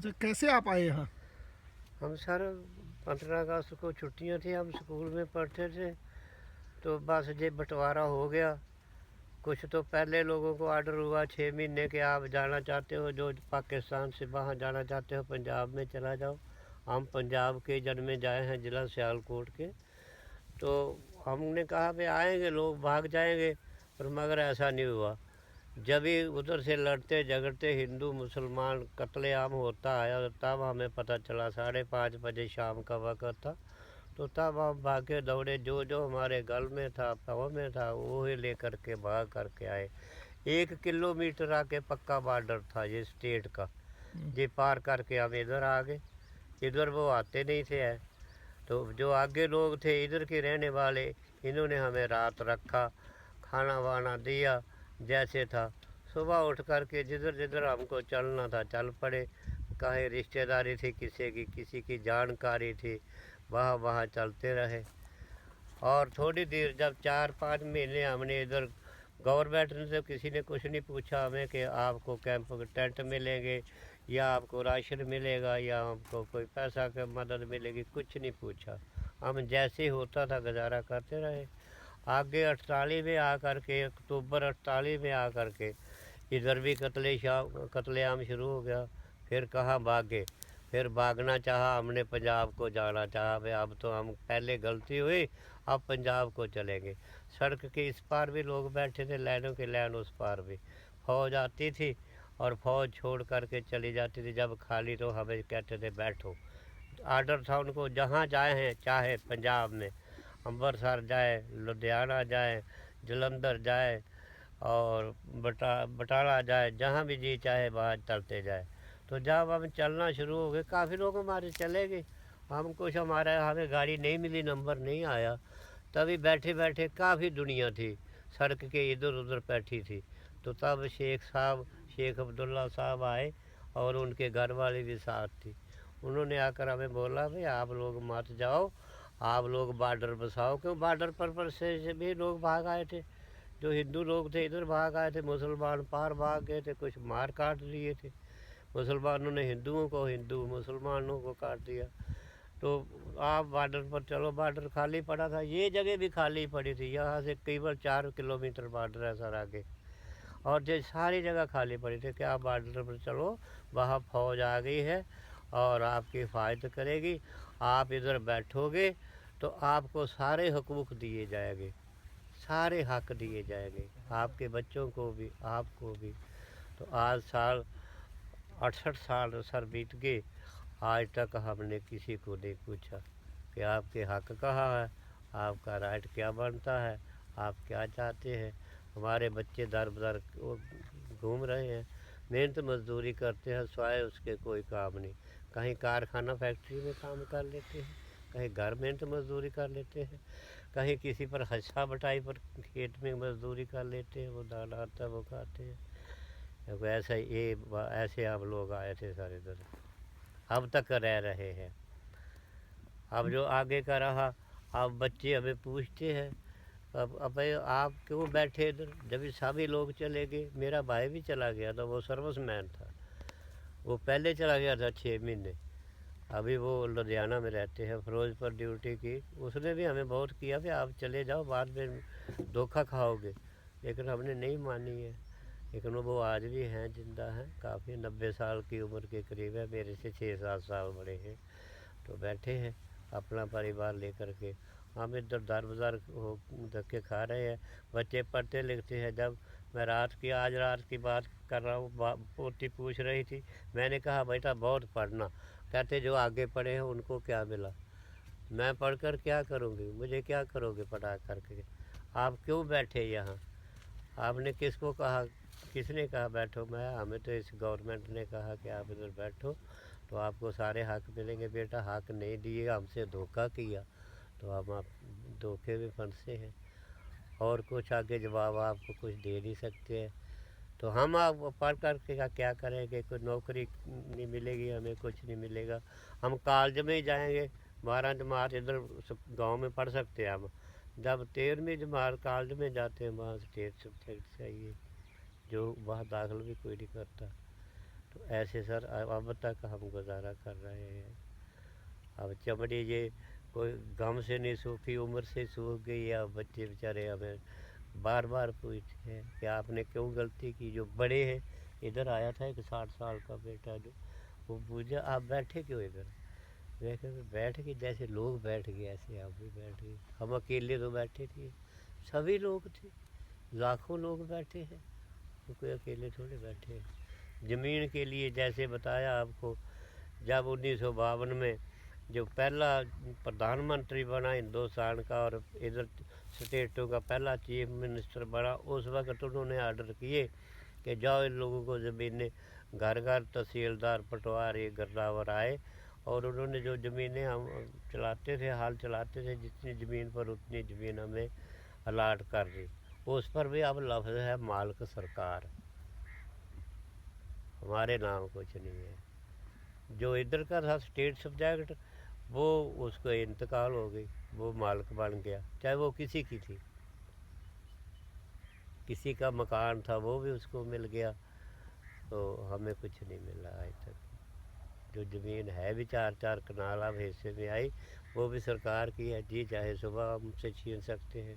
अच्छा, कैसे आप आए यहाँ? हम सर 15 अगस्त को छुट्टियां थी, हम स्कूल में पढ़ते थे। तो बस ये बंटवारा हो गया। कुछ तो पहले लोगों को आर्डर हुआ 6 महीने के, आप जाना चाहते हो जो पाकिस्तान से वहाँ जाना चाहते हो पंजाब में चला जाओ। हम पंजाब के जन्मे जाए हैं, ज़िला सियालकोट के। तो हमने कहा भाई आएंगे लोग, भाग जाएंगे, पर मगर ऐसा नहीं हुआ। जब ही उधर से लड़ते झगड़ते हिंदू मुसलमान कत्लेआम होता आया, तब हमें पता चला। 5:30 बजे शाम का वक्त था। तो तब हम भागे दौड़े, जो जो हमारे गल में था पाँव में था वो ही लेकर के भाग करके आए। 1 किलोमीटर आके पक्का बॉर्डर था ये स्टेट का। ये पार करके हम इधर आ गए। इधर वो आते नहीं थे है। तो जो आगे लोग थे इधर के रहने वाले, इन्होंने हमें रात रखा, खाना वाना दिया जैसे था। सुबह उठ करके जिधर जिधर हमको चलना था चल पड़े। कहीं रिश्तेदारी थी किसी की जानकारी थी, वहाँ वहाँ चलते रहे। और थोड़ी देर जब 4-5 महीने हमने इधर, गवर्नमेंट ने तो किसी ने कुछ नहीं पूछा हमें कि आपको कैंप टेंट मिलेंगे या आपको राशन मिलेगा या आपको कोई पैसा की मदद मिलेगी, कुछ नहीं पूछा। हम जैसे होता था गुजारा करते रहे। आगे 48 में आकर के, अक्टूबर 48 में आकर के इधर भी कत्लेआम शुरू हो गया। फिर कहाँ भागे, फिर भागना चाहा हमने, पंजाब को जाना चाहा। भाई अब तो हम पहले गलती हुई, अब पंजाब को चलेंगे। सड़क के इस पार भी लोग बैठे थे, लाइनों के लाइन उस पार भी फौज आती थी और फौज छोड़ करके चली जाती थी। जब खाली तो हमें कहते थे बैठो। आर्डर था उनको, जहाँ जाए हैं चाहे पंजाब में अमृतसर जाए, लुधियाना जाए, जलंधर जाए और बटाला जाए, जहाँ भी जी चाहे वहाँ चलते जाए। तो जब हम चलना शुरू हो गए, काफ़ी लोग हमारे चले गए। हम कुछ हमें गाड़ी नहीं मिली, नंबर नहीं आया। तभी बैठे बैठे काफ़ी दुनिया थी सड़क के इधर उधर बैठी थी। तो तब शेख अब्दुल्ला साहब आए और उनके घर वाले भी साथ थी। उन्होंने आकर हमें बोला भाई आप लोग मत जाओ, आप लोग बॉर्डर बसाओ। क्यों बॉर्डर पर से भी लोग भाग आए थे। जो हिंदू लोग थे इधर भाग आए थे, मुसलमान पार भाग गए थे, कुछ मार काट लिए थे मुसलमानों ने हिंदुओं को, हिंदू मुसलमानों को काट दिया। तो आप बॉर्डर पर चलो, बॉर्डर खाली पड़ा था। ये जगह भी खाली पड़ी थी, यहाँ से करीबन 4 किलोमीटर बॉर्डर है सर आगे। और ये सारी जगह खाली पड़ी थी कि आप बॉर्डर पर चलो, वहाँ फौज आ गई है और आपकी हिफाजत करेगी। आप इधर बैठोगे तो आपको सारे हकूक़ दिए जाएंगे, सारे हक दिए जाएंगे, आपके बच्चों को भी आपको भी। तो आज साल 68 साल सर बीत गए, आज तक हमने किसी को नहीं पूछा कि आपके हक कहाँ है, आपका राइट क्या बनता है, आप क्या चाहते हैं। हमारे बच्चे दर बदर घूम रहे हैं, मेहनत मजदूरी करते हैं, सिवाय उसके कोई काम नहीं। कहीं कारखाना फैक्ट्री में काम कर लेते हैं, कहीं घर मेहनत मजदूरी कर लेते हैं, कहीं किसी पर हंसा बटाई पर खेत में मजदूरी कर लेते हैं, वो दाना आता है वो खाते हैं। तो ऐसे अब लोग आए थे सारे इधर, अब तक रह रहे हैं। अब जो आगे का रहा, अब बच्चे हमें पूछते हैं अब भाई आप क्यों बैठे इधर, जब सभी लोग चले गए। मेरा भाई भी चला गया था, वो सर्विस मैन था, वो पहले चला गया था 6 महीने। अभी वो लुधियाना में रहते हैं, फ़िरोज़ पर ड्यूटी की। उसने भी हमें बहुत किया कि आप चले जाओ, बाद में धोखा खाओगे, लेकिन हमने नहीं मानी है। लेकिन वो आज भी हैं, ज़िंदा हैं, काफ़ी 90 साल की उम्र के करीब है, मेरे से 6-7 साल बड़े हैं। तो बैठे हैं अपना परिवार लेकर के। हम इधर दर बदर हो धक्के खा रहे हैं। बच्चे पढ़ते लिखते हैं। जब मैं आज रात की बात कर रहा हूँ, पोती पूछ रही थी, मैंने कहा बेटा बहुत पढ़ना। कहते जो आगे पढ़े हैं उनको क्या मिला, मैं पढ़कर क्या करूँगी, मुझे क्या करोगे पढ़ा करके। आप क्यों बैठे यहाँ, आपने किसको कहा, किसने कहा बैठो। हमें तो इस गवर्नमेंट ने कहा कि आप इधर बैठो तो आपको सारे हक मिलेंगे। बेटा हक नहीं दिए, हमसे धोखा किया, तो हम आप धोखे में फंसे हैं। और कुछ आगे जवाब आपको कुछ दे नहीं सकते हैं। तो हम आप पढ़ कर के क्या करेंगे, कोई नौकरी नहीं मिलेगी, हमें कुछ नहीं मिलेगा। हम कॉलेज में ही जाएंगे, 12 जमात इधर गांव में पढ़ सकते हैं हम। जब 13वीं जमात कॉलेज में जाते हैं, वहाँ से टेस्ट सब्जेक्ट चाहिए, जो वहाँ दाखिल भी कोई नहीं करता। تو ایسے سر اب تک ہم گزارا کر رہے ہیں. اب چمڑی یہ کوئی غم سے نہیں سوکھی، عمر سے سوکھ گئی ہے. اب بچے بیچارے ہمیں بار بار پوچھتے ہیں کہ آپ نے کیوں غلطی کی. جو بڑے ہیں، ادھر آیا تھا ایک 60 سال کا بیٹا، جو وہ پوچھا آپ بیٹھے کیوں ادھر. بیٹھ کے جیسے لوگ بیٹھ گئے ایسے آپ بھی بیٹھ گئے. ہم اکیلے تو بیٹھے تھے، سبھی لوگ تھے، لاکھوں لوگ بیٹھے ہیں، تو کوئی اکیلے تھوڑے بیٹھے ہیں. زمین کے لیے جیسے بتایا آپ کو، جب 1952 میں جو پہلا پردھان منتری بنا ہندوستان کا اور ادھر اسٹیٹوں کا پہلا چیف منسٹر بنا، اس وقت انہوں نے آرڈر کیے کہ جاؤ ان لوگوں کو زمینیں گھر گھر تحصیلدار پٹواری گرداور آئے، اور انہوں نے جو زمینیں ہم چلاتے تھے، حال چلاتے تھے، جتنی زمین پر اتنی زمین ہمیں الاٹ کر دی. اس پر بھی اب لفظ ہے مالک سرکار، ہمارے نام کچھ نہیں ہے. جو ادھر کا تھا اسٹیٹ سبجیکٹ، وہ اس کو انتقال ہو گئی، وہ مالک بن گیا، چاہے وہ کسی کی تھی. کسی کا مکان تھا وہ بھی اس کو مل گیا، تو ہمیں کچھ نہیں ملا آج تک. جو زمین ہے بھی 4 کنال اب حصے میں آئی، وہ بھی سرکار کی ہے. جی چاہے صبح ہم سے چھین سکتے ہیں.